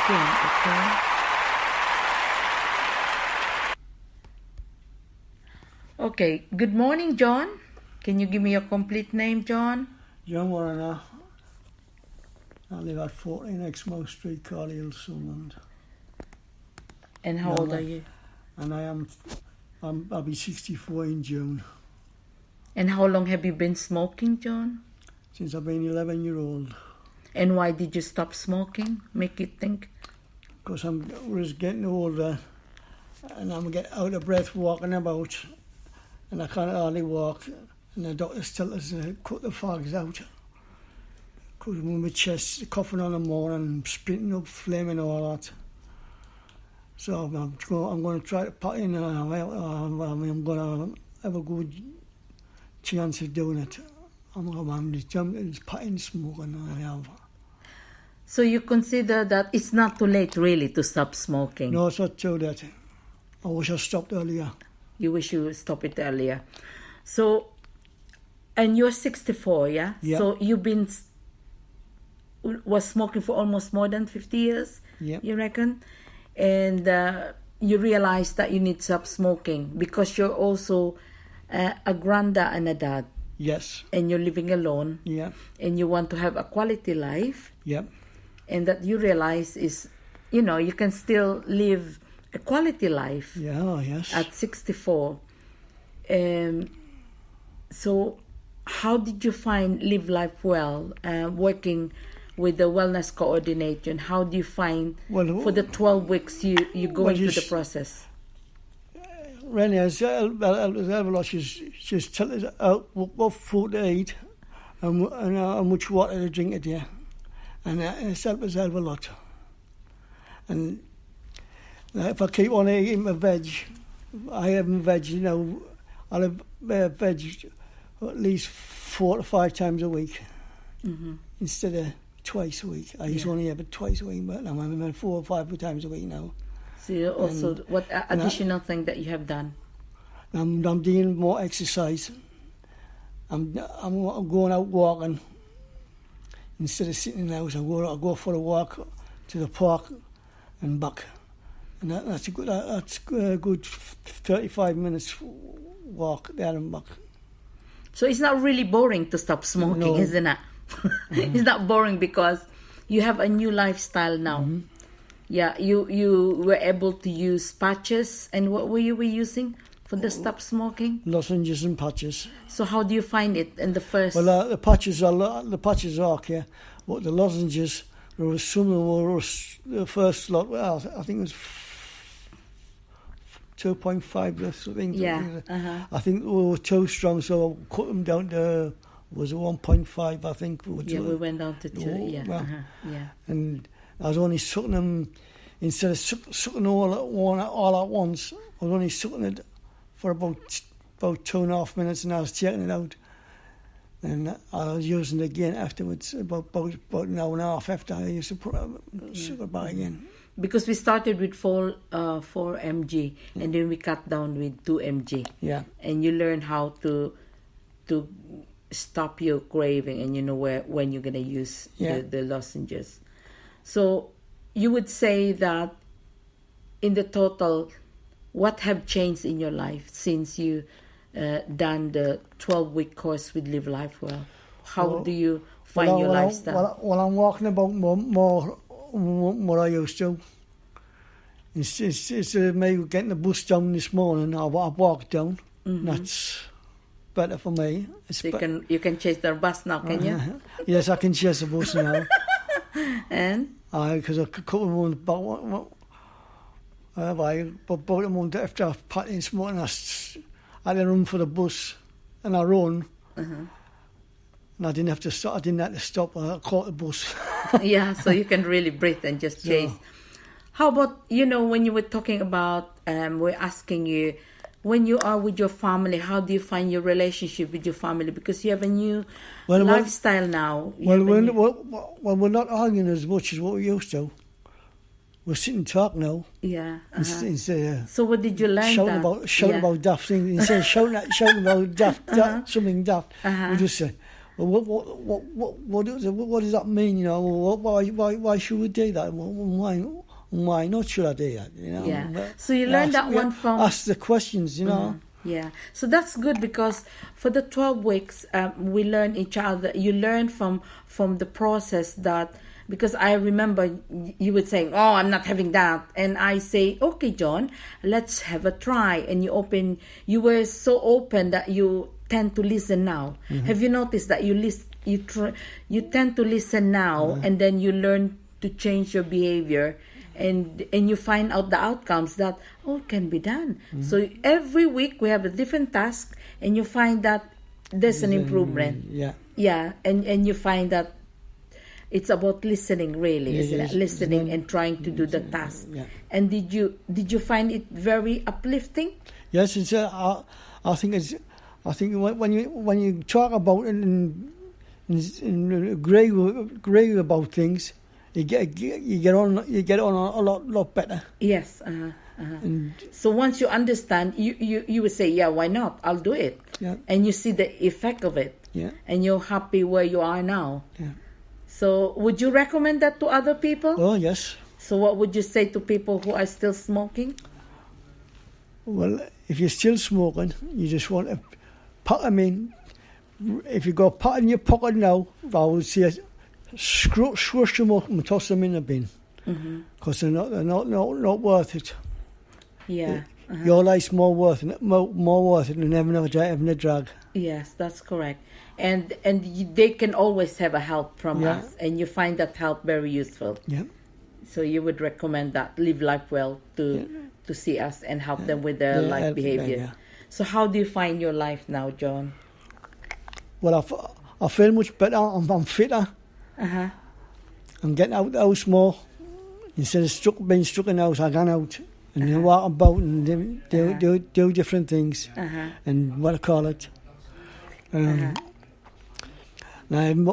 again, okay? Okay, good morning, John. Can you give me your complete name, John? John Warner. I live at 14 Exmouth Street, Carlisle, Sunderland. And how old are you? And I'll be 64 in June. And how long have you been smoking, John? Since I've been 11-year-old. And why did you stop smoking? Make you think? Because I was getting older and I'm getting out of breath walking about and I can't hardly walk. And the doctors tell us to cut the fags out. Because with my chest coughing on the morning, spitting up phlegm and all that. So I'm going to try to put in, I'm going to have a good chance of doing it. I'm determined to put in smoking. I have. So you consider that it's not too late really to stop smoking? No, it's not too late. I wish I stopped earlier. You wish you would stop it earlier. So, and you're 64, yeah? Yeah. So you've been, was smoking for almost more than 50 years, Yeah. you reckon? And you realize that you need to stop smoking because you're also a granddad and a dad. Yes. And you're living alone. Yeah. And you want to have a quality life. Yeah. And that you realize is, you know, you can still live a quality life. Yeah, oh, yes. At 64. So how did you find Live Life Well, working with the wellness coordinator? And how do you find, for the 12 weeks you go into the process? Rennie has a lot. She's telling us what food to eat and how much water to drink a day. And it's helped us a lot. And if I keep on eating my veg, I have my veg, you know, I'll have veg at least 4 to 5 times a week instead of twice a week. I used to only have it twice a week, but I'm having it 4 or 5 times a week now. So you also, what additional thing that you have done? I'm doing more exercise. I'm going out walking instead of sitting in the house. I go for a walk to the park and back, and that's a good 35 minutes walk there and back. So it's not really boring to stop smoking, No. isn't it? It's not boring because you have a new lifestyle now. Mm-hmm. Yeah, you were able to use patches, and what were you using for the stop smoking? Lozenges and patches. So how do you find it in the first? Well, the patches are okay, but the lozenges were the first lot. Well, I think it was 2.5. I think. Yeah. I think we were too strong, so I cut them down to was 1.5. I think. Yeah, we went down to 2. Yeah. Well, Yeah. And I was only sucking them instead of sucking all at once. I was only sucking it for about 2.5 minutes, and I was taking it out. And I was using it again afterwards, about an hour and a half after I used to put sugar back again. Because we started with 4 mg, and then we cut down with 2 mg. Yeah. And you learn how to stop your craving, and you know when you're gonna use the lozenges. So you would say that in the total, what have changed in your life since you done the 12-week course with Live Life Well? How do you find your lifestyle? Well, I'm walking about more I used to. Instead of me getting the bus down this morning, I walked down. That's better for me. So you can chase the bus now, can you? Yes, I can chase the bus now. And? Because a couple of months about a month after I packed in this morning, I had to run for the bus, and I run. And I didn't have to stop. I caught the bus. Yeah, so you can really breathe and just chase. How about, when you were talking about, we're asking you, when you are with your family, how do you find your relationship with your family? Because you have a new lifestyle now. We're not arguing as much as what we used to. We're sitting and talk now. Yeah. So what did you learn? Shouting about daft things. Instead of shouting about daft, something daft, we just say, What does that mean? You know, why should we do that? Why not should I do that? You know? Yeah. So you learned that one from... Ask the questions, you know. Yeah. So that's good, because for the 12 weeks, we learn each other. You learn from the process that... Because I remember you would say, "Oh, I'm not having that," and I say, "Okay, John, let's have a try." And you were so open that you tend to listen now. Have you noticed that you tend to listen now, and then you learn to change your behavior, and you find out the outcomes that it can be done. So every week we have a different task, and you find that there's an improvement. Yeah, and you find that it's about listening, really, isn't it? Listening and trying to do the task. And did you find it very uplifting? Yes, it's. I think when you talk about it and agree about things, you get on a lot better. Yes. So once you understand, you would say, "Yeah, why not? I'll do it." Yeah. And you see the effect of it. Yeah. And you're happy where you are now. Yeah. So would you recommend that to other people? Oh, yes. So what would you say to people who are still smoking? Well, if you're still smoking, you just want to if you got pot in your pocket now, I would say squish them up and toss them in the bin. Because they're not worth it. Yeah. Your life's more worth it than having a drug. Yes, that's correct. And they can always have a help from us, and you find that help very useful. Yeah. So you would recommend that LifeLifeWell to see us and help them with their life behavior. Yeah. So how do you find your life now, John? Well, I feel much better. I'm fitter. I'm getting out of the house more. Instead of being stuck in the house, I gone out and walk about and do different things. And what I call it. Now I'm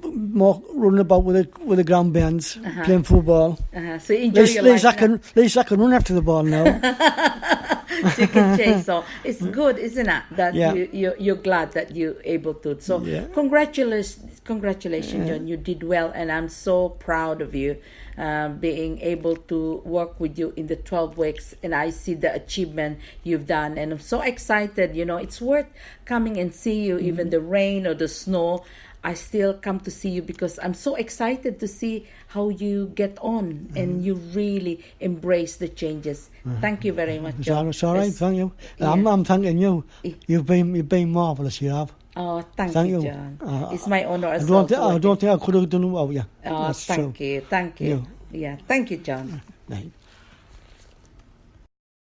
more running about with the grandbands, playing football. So you enjoy your life. At least I can run after the ball now. So you can chase. So it's good, isn't it? That you're glad that you're able to. So congratulations, John. You did well, and I'm so proud of you, being able to work with you in the 12 weeks. And I see the achievement you've done, and I'm so excited. You know, it's worth coming and see you, even the rain or the snow. I still come to see you because I'm so excited to see how you get on and you really embrace the changes. Thank you very much, John. It's all right, thank you. I'm thanking you. You've been marvellous, you have. Oh, thank you, John. It's my honor as well. I don't think I could have done it without you. Oh, thank you. Yeah, thank you, John. Right.